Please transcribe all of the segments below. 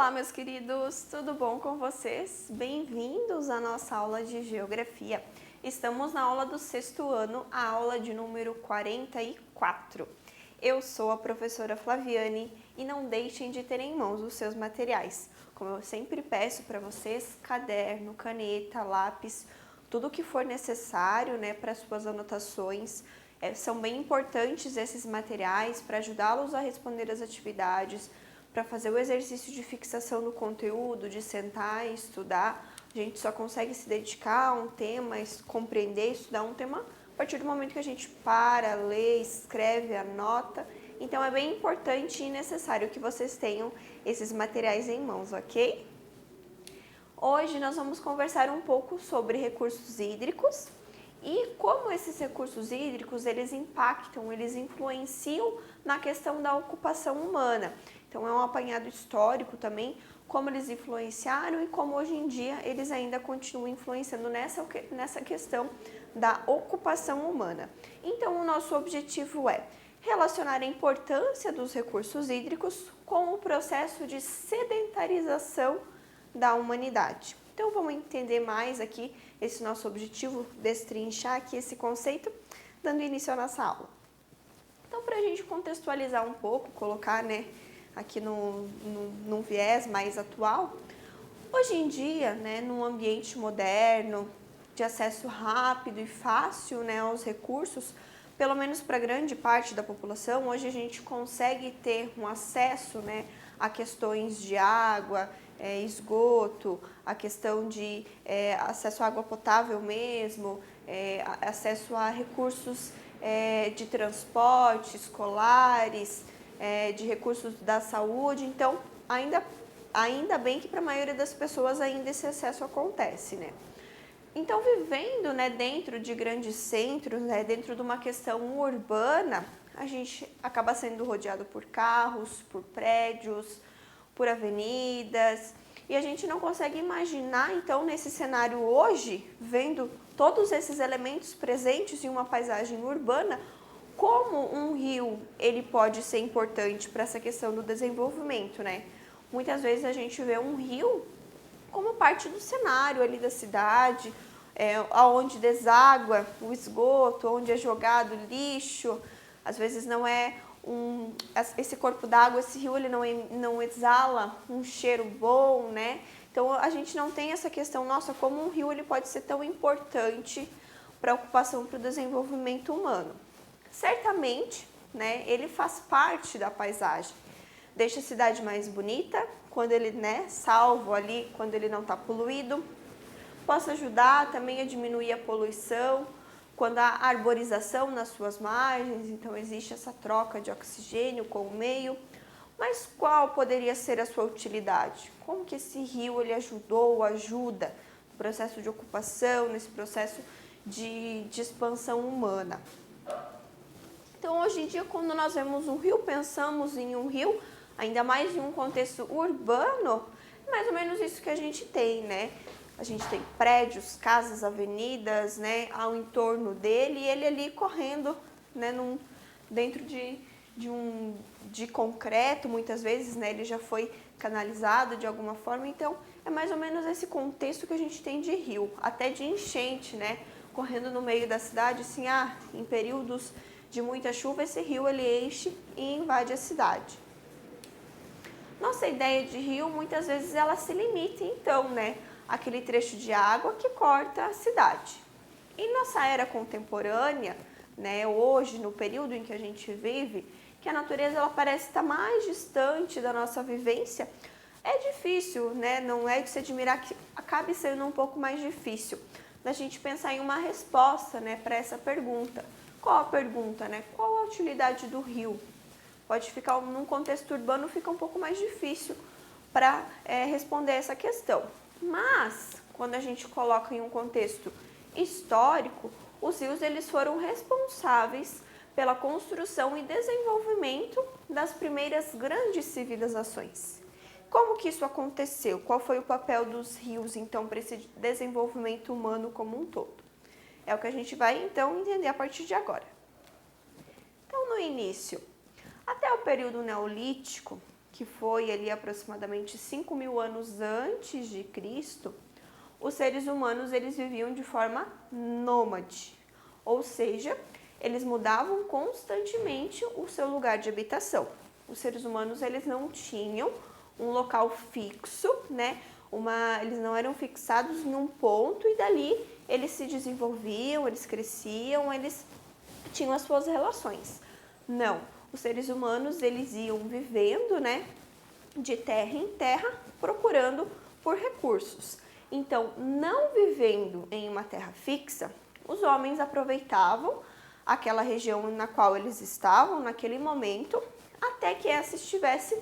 Olá, meus queridos, tudo bom com vocês? Bem-vindos à nossa aula de Geografia. Estamos na aula do sexto ano, a aula de número 44. Eu sou a professora Flaviane e não deixem de ter em mãos os seus materiais. Como eu sempre peço para vocês, caderno, caneta, lápis, tudo o que for necessário, para suas anotações. São bem importantes esses materiais para ajudá-los a responder as atividades, para fazer o exercício de fixação do conteúdo, de sentar e estudar. A gente só consegue se dedicar a um tema, compreender, estudar um tema a partir do momento que a gente para, lê, escreve, anota. Então é bem importante e necessário que vocês tenham esses materiais em mãos, ok? Hoje nós vamos conversar um pouco sobre recursos hídricos e como esses recursos hídricos eles impactam, eles influenciam na questão da ocupação humana. Então é um apanhado histórico também, como eles influenciaram e como hoje em dia eles ainda continuam influenciando nessa questão da ocupação humana. Então o nosso objetivo é relacionar a importância dos recursos hídricos com o processo de sedentarização da humanidade. Então vamos entender mais aqui esse nosso objetivo, destrinchar aqui esse conceito, dando início à nossa aula. Então para a gente contextualizar um pouco, colocar aqui num viés mais atual, hoje em dia, num ambiente moderno, de acesso rápido e fácil aos recursos, pelo menos para grande parte da população, hoje a gente consegue ter um acesso a questões de água, esgoto, a questão de acesso à água potável mesmo, acesso a recursos de transporte, escolares, de recursos da saúde. Então, ainda bem que para a maioria das pessoas ainda esse acesso acontece, Então, vivendo dentro de grandes centros, dentro de uma questão urbana, a gente acaba sendo rodeado por carros, por prédios, por avenidas, e a gente não consegue imaginar, então, nesse cenário hoje, vendo todos esses elementos presentes em uma paisagem urbana, como um rio ele pode ser importante para essa questão do desenvolvimento, Muitas vezes a gente vê um rio como parte do cenário ali da cidade, onde deságua o esgoto, onde é jogado lixo. Às vezes não é esse corpo d'água, esse rio, ele não exala um cheiro bom, Então a gente não tem essa questão, nossa, como um rio ele pode ser tão importante para a ocupação, para o desenvolvimento humano. Certamente, ele faz parte da paisagem, deixa a cidade mais bonita, quando ele, salvo ali, quando ele não está poluído, possa ajudar também a diminuir a poluição, quando há arborização nas suas margens, então existe essa troca de oxigênio com o meio. Mas qual poderia ser a sua utilidade? Como que esse rio ele ajuda no processo de ocupação, nesse processo de expansão humana? Então, hoje em dia, quando nós vemos um rio, pensamos em um rio, ainda mais em um contexto urbano, é mais ou menos isso que a gente tem, A gente tem prédios, casas, avenidas, ao entorno dele, e ele ali correndo, dentro de concreto, muitas vezes, ele já foi canalizado de alguma forma. Então, é mais ou menos esse contexto que a gente tem de rio, até de enchente, correndo no meio da cidade, assim, em períodos de muita chuva, esse rio ele enche e invade a cidade. Nossa ideia de rio, muitas vezes, ela se limita, então, aquele trecho de água que corta a cidade. Em nossa era contemporânea, hoje, no período em que a gente vive, que a natureza ela parece estar mais distante da nossa vivência, é difícil, não é de se admirar que acabe sendo um pouco mais difícil da gente pensar em uma resposta, para essa pergunta. Qual a pergunta, Qual a utilidade do rio? Pode ficar, num contexto urbano, fica um pouco mais difícil para responder essa questão. Mas, quando a gente coloca em um contexto histórico, os rios eles foram responsáveis pela construção e desenvolvimento das primeiras grandes civilizações. Como que isso aconteceu? Qual foi o papel dos rios, então, para esse desenvolvimento humano como um todo? É o que a gente vai, então, entender a partir de agora. Então, no início, até o período neolítico, que foi ali aproximadamente 5.000 anos antes de Cristo, os seres humanos eles viviam de forma nômade, ou seja, eles mudavam constantemente o seu lugar de habitação. Os seres humanos eles não tinham um local fixo, né? Eles não eram fixados em um ponto e dali eles se desenvolviam, eles cresciam, eles tinham as suas relações. Não, os seres humanos eles iam vivendo, né, de terra em terra, procurando por recursos. Então, não vivendo em uma terra fixa, os homens aproveitavam aquela região na qual eles estavam naquele momento, até que essa estivesse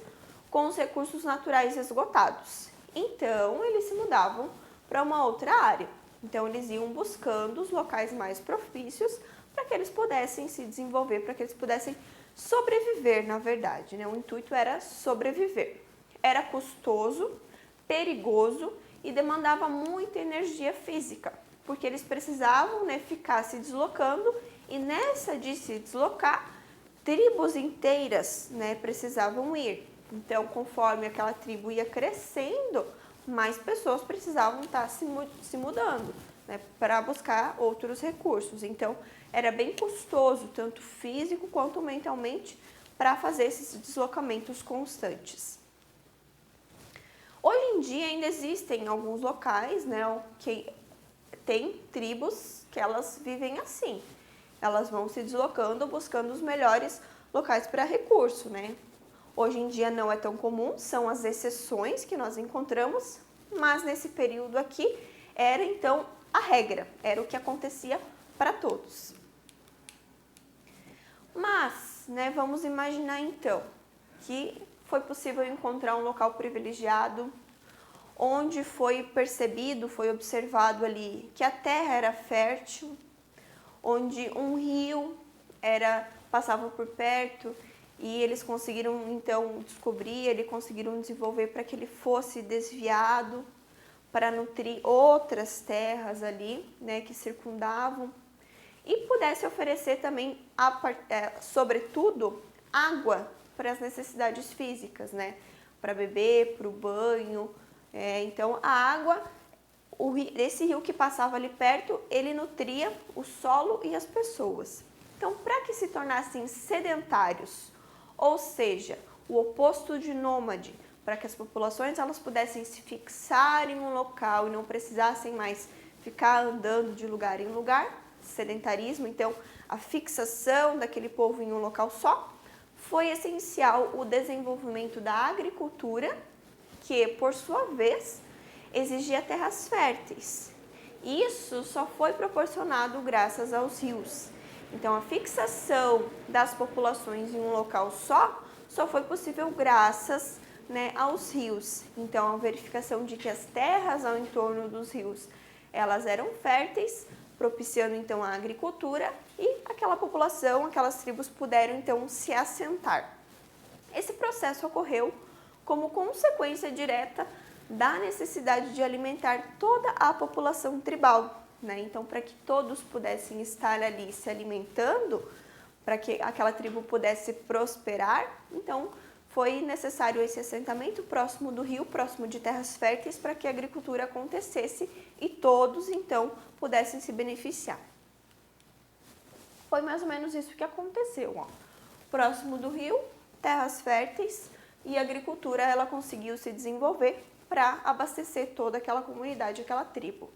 com os recursos naturais esgotados. Então, eles se mudavam para uma outra área. Então, eles iam buscando os locais mais propícios para que eles pudessem se desenvolver, para que eles pudessem sobreviver, na verdade, né? O intuito era sobreviver. Era custoso, perigoso e demandava muita energia física, porque eles precisavam, né, ficar se deslocando e nessa de se deslocar, tribos inteiras, né, precisavam ir. Então, conforme aquela tribo ia crescendo, mais pessoas precisavam estar se mudando, né, para buscar outros recursos. Então, era bem custoso, tanto físico quanto mentalmente, para fazer esses deslocamentos constantes. Hoje em dia ainda existem alguns locais, né, que tem tribos que elas vivem assim. Elas vão se deslocando, buscando os melhores locais para recurso, né? Hoje em dia não é tão comum, são as exceções que nós encontramos, mas nesse período aqui era então a regra, era o que acontecia para todos. Mas, né, vamos imaginar então que foi possível encontrar um local privilegiado, onde foi percebido, foi observado ali que a terra era fértil, onde um rio passava por perto e eles conseguiram então descobrir, conseguiram desenvolver para que ele fosse desviado para nutrir outras terras ali, né, que circundavam e pudesse oferecer também, sobretudo, água para as necessidades físicas, né, para beber, para o banho. Então, a água, esse rio que passava ali perto, ele nutria o solo e as pessoas. Então, para que se tornassem sedentários, ou seja, o oposto de nômade, para que as populações elas pudessem se fixar em um local e não precisassem mais ficar andando de lugar em lugar, sedentarismo, então a fixação daquele povo em um local só, foi essencial o desenvolvimento da agricultura, que, por sua vez, exigia terras férteis. Isso só foi proporcionado graças aos rios. Então, a fixação das populações em um local só foi possível graças, né, aos rios. Então, a verificação de que as terras ao entorno dos rios, elas eram férteis, propiciando então a agricultura e aquela população, aquelas tribos puderam então se assentar. Esse processo ocorreu como consequência direta da necessidade de alimentar toda a população tribal, né? Então, para que todos pudessem estar ali se alimentando, para que aquela tribo pudesse prosperar, então foi necessário esse assentamento próximo do rio, próximo de terras férteis, para que a agricultura acontecesse e todos então pudessem se beneficiar. Foi mais ou menos isso que aconteceu, ó. Próximo do rio, terras férteis, e a agricultura ela conseguiu se desenvolver para abastecer toda aquela comunidade, aquela tribo.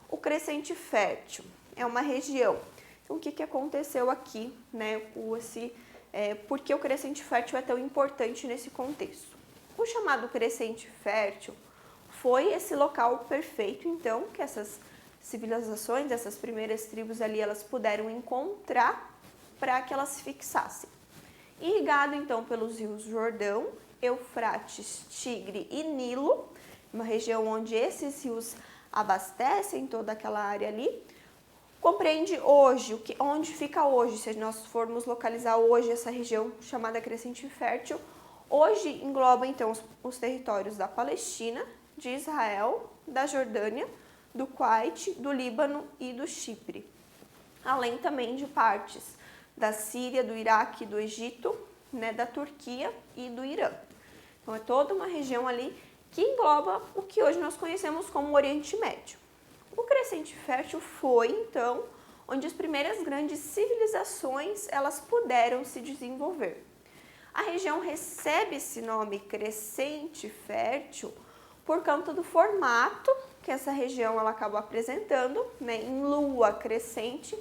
O crescente fértil é uma região. Então, o que aconteceu aqui, né? Por que o crescente fértil é tão importante nesse contexto? O chamado crescente fértil foi esse local perfeito, então, que essas civilizações, essas primeiras tribos ali, elas puderam encontrar para que elas se fixassem. Irrigado, então, pelos rios Jordão, Eufrates, Tigre e Nilo, uma região onde esses rios abastecem toda aquela área ali, compreende hoje, onde fica hoje, se nós formos localizar hoje essa região chamada Crescente Fértil, hoje engloba então os territórios da Palestina, de Israel, da Jordânia, do Kuwait, do Líbano e do Chipre, além também de partes da Síria, do Iraque, do Egito, né, da Turquia e do Irã. Então é toda uma região ali que engloba o que hoje nós conhecemos como Oriente Médio. O Crescente Fértil foi, então, onde as primeiras grandes civilizações elas puderam se desenvolver. A região recebe esse nome Crescente Fértil por conta do formato que essa região ela acaba apresentando, né, em lua crescente,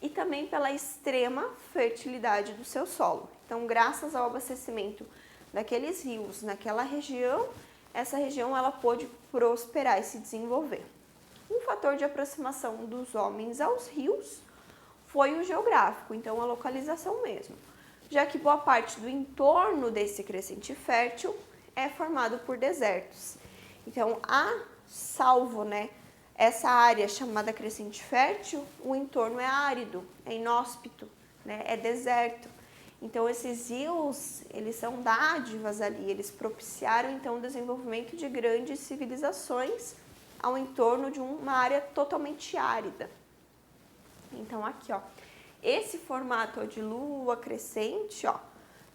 e também pela extrema fertilidade do seu solo. Então, graças ao abastecimento daqueles rios naquela região, essa região ela pôde prosperar e se desenvolver. Um fator de aproximação dos homens aos rios foi o geográfico, então a localização mesmo, já que boa parte do entorno desse crescente fértil é formado por desertos. Então, salvo, né, essa área chamada crescente fértil, o entorno é árido, é inóspito, né, é deserto. Então, esses rios, eles são dádivas ali, eles propiciaram, então, o desenvolvimento de grandes civilizações ao entorno de uma área totalmente árida. Então, aqui, ó, esse formato de lua crescente, ó,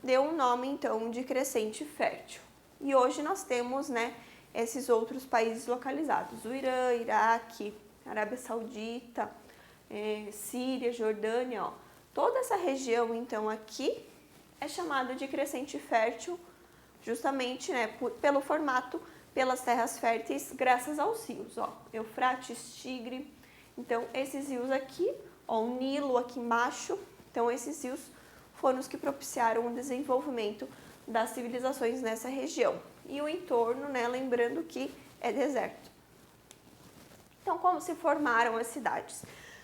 deu um nome, então, de crescente fértil. E hoje nós temos, né, esses outros países localizados, o Irã, Iraque, Arábia Saudita, Síria, Jordânia, ó. Toda essa região, então, aqui é chamada de crescente fértil, justamente, né, pelo formato, pelas terras férteis, graças aos rios, ó, Eufrates, Tigre. Então, esses rios aqui, ó, o Nilo aqui embaixo, então esses rios foram os que propiciaram o desenvolvimento das civilizações nessa região. E o entorno, né, lembrando que é deserto. Então, como se formaram as cidades?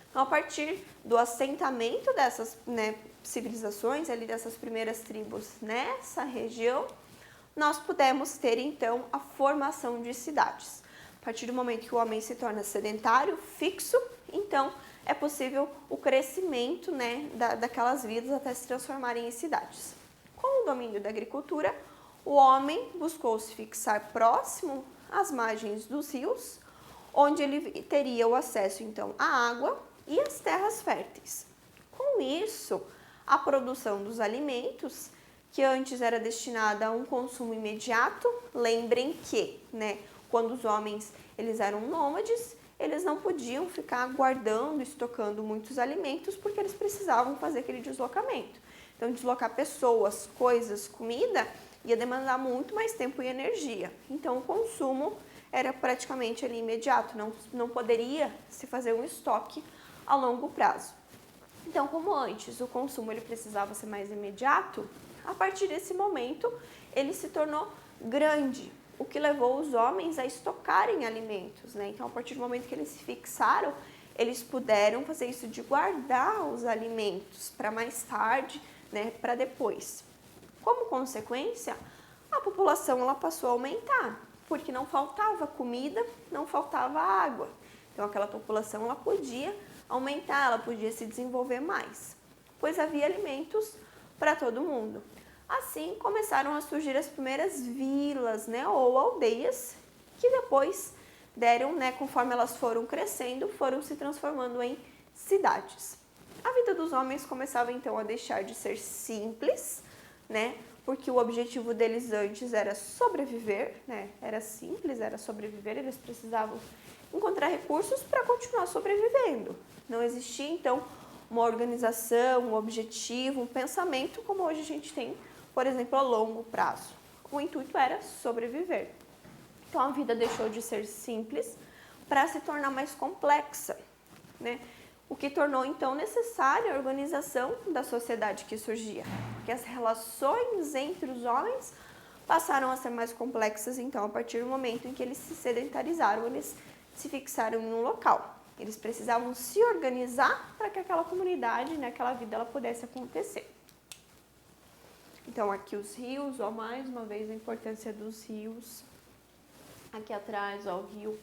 Então, a partir do assentamento dessas, né, civilizações, ali dessas primeiras tribos nessa região, nós pudemos ter, então, a formação de cidades. A partir do momento que o homem se torna sedentário, fixo, então, é possível o crescimento, né, daquelas vidas até se transformarem em cidades. Com o domínio da agricultura, o homem buscou se fixar próximo às margens dos rios, onde ele teria o acesso, então, à água e às terras férteis. Com isso, a produção dos alimentos, que antes era destinada a um consumo imediato, lembrem que, né, quando os homens eles eram nômades, eles não podiam ficar guardando, estocando muitos alimentos, porque eles precisavam fazer aquele deslocamento. Então, deslocar pessoas, coisas, comida, ia demandar muito mais tempo e energia. Então, o consumo era praticamente ali imediato, não poderia se fazer um estoque a longo prazo. Então, como antes o consumo ele precisava ser mais imediato, a partir desse momento ele se tornou grande, o que levou os homens a estocarem alimentos, né? Então, a partir do momento que eles se fixaram, eles puderam fazer isso de guardar os alimentos para mais tarde, né, para depois. Como consequência, a população ela passou a aumentar, porque não faltava comida, não faltava água. Então, aquela população ela podia aumentar, ela podia se desenvolver mais, pois havia alimentos para todo mundo. Assim, começaram a surgir as primeiras vilas, né, ou aldeias, que depois deram, né, conforme elas foram crescendo, foram se transformando em cidades. A vida dos homens começava, então, a deixar de ser simples, né, porque o objetivo deles antes era sobreviver, né, era simples, era sobreviver, eles precisavam encontrar recursos para continuar sobrevivendo. Não existia, então, uma organização, um objetivo, um pensamento como hoje a gente tem, por exemplo, a longo prazo. O intuito era sobreviver. Então, a vida deixou de ser simples para se tornar mais complexa, né? O que tornou, então, necessária a organização da sociedade que surgia. Porque as relações entre os homens passaram a ser mais complexas, então, a partir do momento em que eles se sedentarizaram, eles se fixaram em um local. Eles precisavam se organizar para que aquela comunidade, né, aquela vida, ela pudesse acontecer. Então, aqui os rios, ó, mais uma vez a importância dos rios. Aqui atrás, ó, o rio.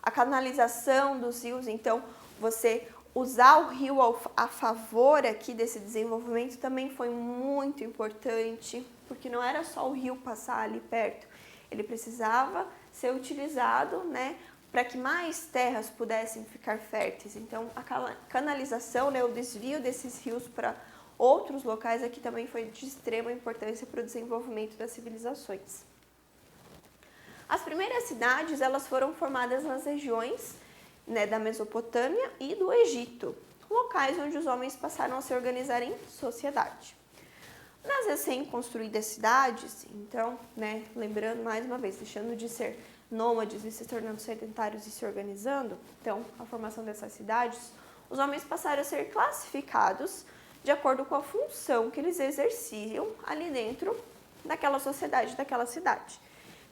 A canalização dos rios, então, você usar o rio a favor aqui desse desenvolvimento também foi muito importante, porque não era só o rio passar ali perto, ele precisava ser utilizado, né, para que mais terras pudessem ficar férteis. Então, a canalização, né, o desvio desses rios para outros locais aqui também foi de extrema importância para o desenvolvimento das civilizações. As primeiras cidades, elas foram formadas nas regiões, né, da Mesopotâmia e do Egito, locais onde os homens passaram a se organizar em sociedade. Nas recém-construídas cidades, então, né, lembrando mais uma vez, deixando de ser nômades e se tornando sedentários e se organizando, então, a formação dessas cidades, os homens passaram a ser classificados de acordo com a função que eles exerciam ali dentro daquela sociedade, daquela cidade.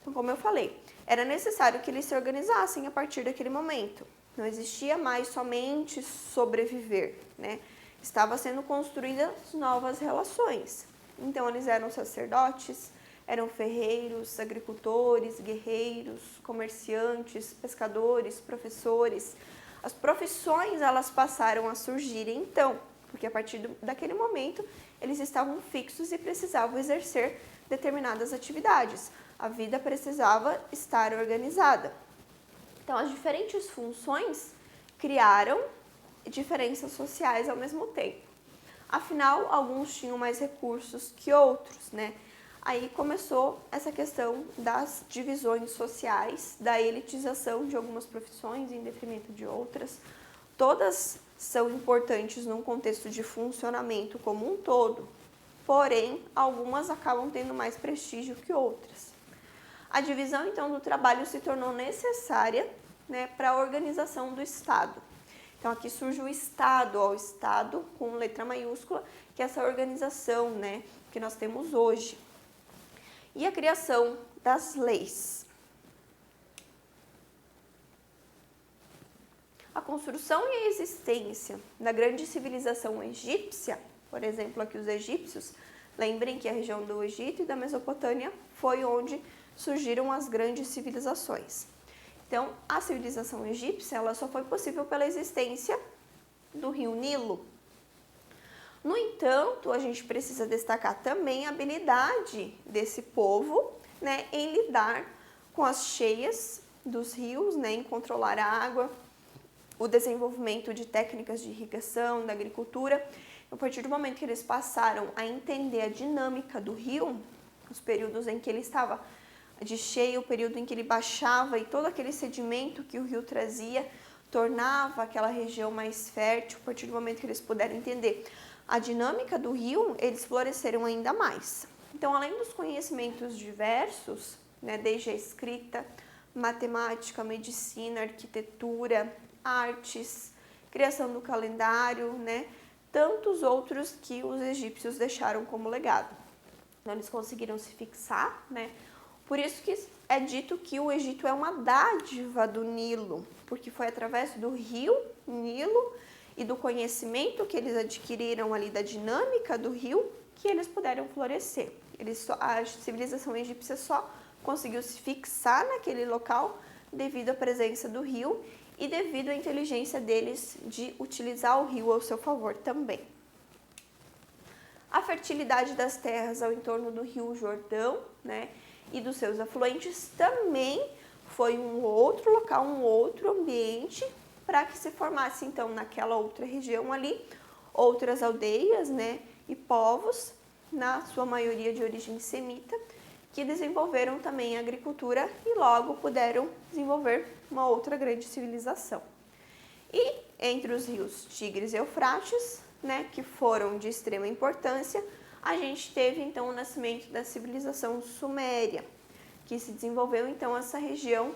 Então, como eu falei, era necessário que eles se organizassem a partir daquele momento. Não existia mais somente sobreviver, né? Estava sendo construídas novas relações. Então, eles eram sacerdotes, eram ferreiros, agricultores, guerreiros, comerciantes, pescadores, professores. As profissões, elas passaram a surgir então, porque a partir daquele momento, eles estavam fixos e precisavam exercer determinadas atividades. A vida precisava estar organizada. Então, as diferentes funções criaram diferenças sociais ao mesmo tempo. Afinal, alguns tinham mais recursos que outros, né? Aí começou essa questão das divisões sociais, da elitização de algumas profissões em detrimento de outras. Todas são importantes num contexto de funcionamento como um todo, porém, algumas acabam tendo mais prestígio que outras. A divisão, então, do trabalho se tornou necessária, né, para a organização do Estado. Então, aqui surge o Estado, ó, o Estado com letra maiúscula, que é essa organização, né, que nós temos hoje. E a criação das leis. A construção e a existência da grande civilização egípcia, por exemplo, aqui os egípcios, lembrem que a região do Egito e da Mesopotâmia foi onde surgiram as grandes civilizações. Então, a civilização egípcia, ela só foi possível pela existência do rio Nilo. No entanto, a gente precisa destacar também a habilidade desse povo, né, em lidar com as cheias dos rios, né, em controlar a água, o desenvolvimento de técnicas de irrigação, da agricultura. A partir do momento que eles passaram a entender a dinâmica do rio, os períodos em que ele estava de cheio, o período em que ele baixava e todo aquele sedimento que o rio trazia tornava aquela região mais fértil. A partir do momento que eles puderam entender a dinâmica do rio, eles floresceram ainda mais. Então, além dos conhecimentos diversos, né, desde a escrita, matemática, medicina, arquitetura, artes, criação do calendário, né, tantos outros que os egípcios deixaram como legado. Então, eles conseguiram se fixar, né? Por isso que é dito que o Egito é uma dádiva do Nilo, porque foi através do rio Nilo e do conhecimento que eles adquiriram ali da dinâmica do rio que eles puderam florescer. A civilização egípcia só conseguiu se fixar naquele local devido à presença do rio e devido à inteligência deles de utilizar o rio ao seu favor também. A fertilidade das terras ao entorno do rio Jordão, né, e dos seus afluentes também foi um outro local, um outro ambiente para que se formasse então naquela outra região ali outras aldeias, né, e povos, na sua maioria de origem semita, que desenvolveram também a agricultura e logo puderam desenvolver uma outra grande civilização. E entre os rios Tigres e Eufrates, né, que foram de extrema importância, a gente teve então o nascimento da civilização suméria, que se desenvolveu então essa região,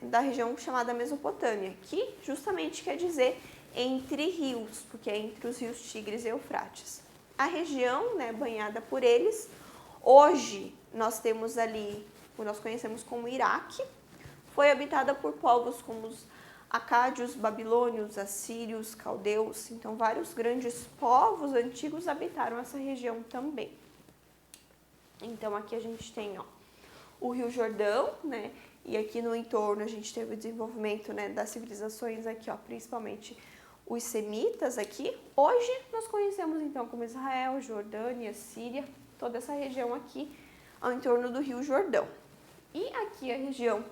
da região chamada Mesopotâmia, que justamente quer dizer entre rios, porque é entre os rios Tigres e Eufrates. A região, né, banhada por eles, hoje nós temos ali, o que nós conhecemos como Iraque, foi habitada por povos como os acádios, babilônios, assírios, caldeus. Então, vários grandes povos antigos habitaram essa região também. Então, aqui a gente tem, ó, o Rio Jordão, né? E aqui no entorno a gente teve o desenvolvimento, né, das civilizações aqui, ó, principalmente os semitas aqui. Hoje nós conhecemos então como Israel, Jordânia, Síria, toda essa região aqui ao entorno do Rio Jordão. E aqui a região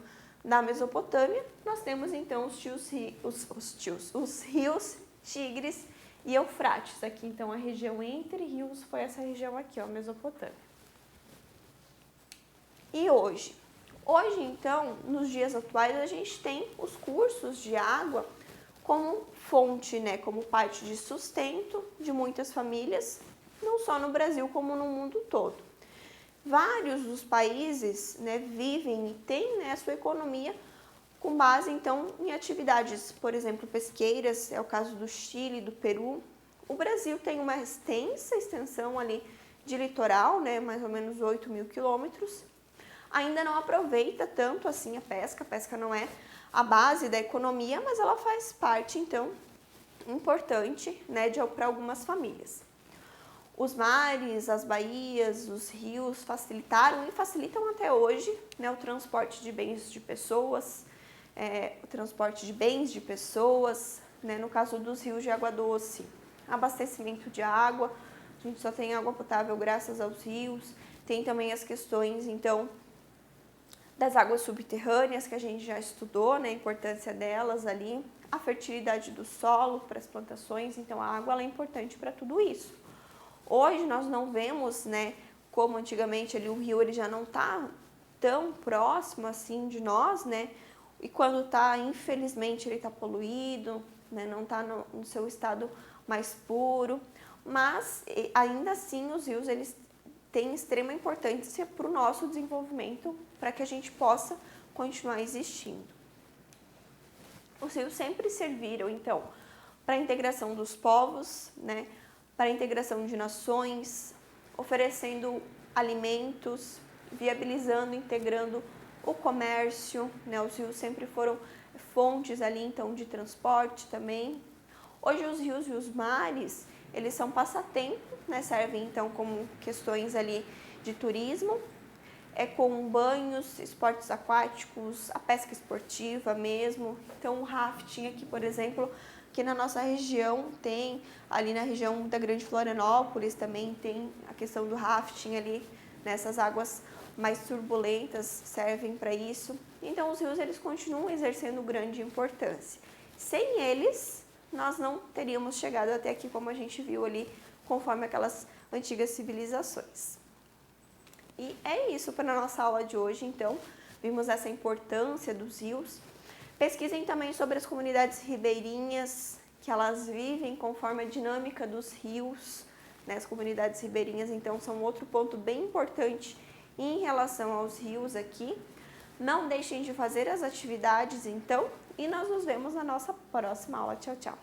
da Mesopotâmia, nós temos então os rios Tigres e Eufrates. Aqui, então, a região entre rios foi essa região aqui, ó, Mesopotâmia. E hoje? Hoje, então, nos dias atuais, a gente tem os cursos de água como fonte, né, como parte de sustento de muitas famílias, não só no Brasil, como no mundo todo. Vários dos países, né, vivem e têm, né, a sua economia com base, então, em atividades, por exemplo, pesqueiras, é o caso do Chile, do Peru. O Brasil tem uma extensa extensão ali de litoral, né, mais ou menos 8.000 quilômetros. Ainda não aproveita tanto assim a pesca não é a base da economia, mas ela faz parte, então, importante, né, para algumas famílias. Os mares, as baías, os rios facilitaram e facilitam até hoje, né, o transporte de bens de pessoas, né, no caso dos rios de água doce, abastecimento de água, a gente só tem água potável graças aos rios, tem também as questões, então, das águas subterrâneas, que a gente já estudou, né, a importância delas ali, a fertilidade do solo para as plantações, então a água ela é importante para tudo isso. Hoje nós não vemos, né, como antigamente ali o rio ele já não está tão próximo assim de nós, né, e quando está, infelizmente, ele está poluído, né, não está no seu estado mais puro, mas ainda assim os rios eles têm extrema importância para o nosso desenvolvimento, para que a gente possa continuar existindo. Os rios sempre serviram, então, para a integração dos povos, né, para a integração de nações, oferecendo alimentos, viabilizando, integrando o comércio, né, os rios sempre foram fontes ali, então, de transporte também. Hoje os rios e os mares, eles são passatempo, né, servem então como questões ali de turismo, com banhos, esportes aquáticos, a pesca esportiva mesmo. Então o rafting aqui, por exemplo, aqui na nossa região tem, ali na região da Grande Florianópolis também tem a questão do rafting ali, nessas águas mais turbulentas servem para isso. Então os rios eles continuam exercendo grande importância. Sem eles, nós não teríamos chegado até aqui como a gente viu ali, conforme aquelas antigas civilizações. E é isso para a nossa aula de hoje, então, vimos essa importância dos rios. Pesquisem também sobre as comunidades ribeirinhas, que elas vivem conforme a dinâmica dos rios, né? As comunidades ribeirinhas, então, são outro ponto bem importante em relação aos rios aqui. Não deixem de fazer as atividades, então, e nós nos vemos na nossa próxima aula. Tchau, tchau!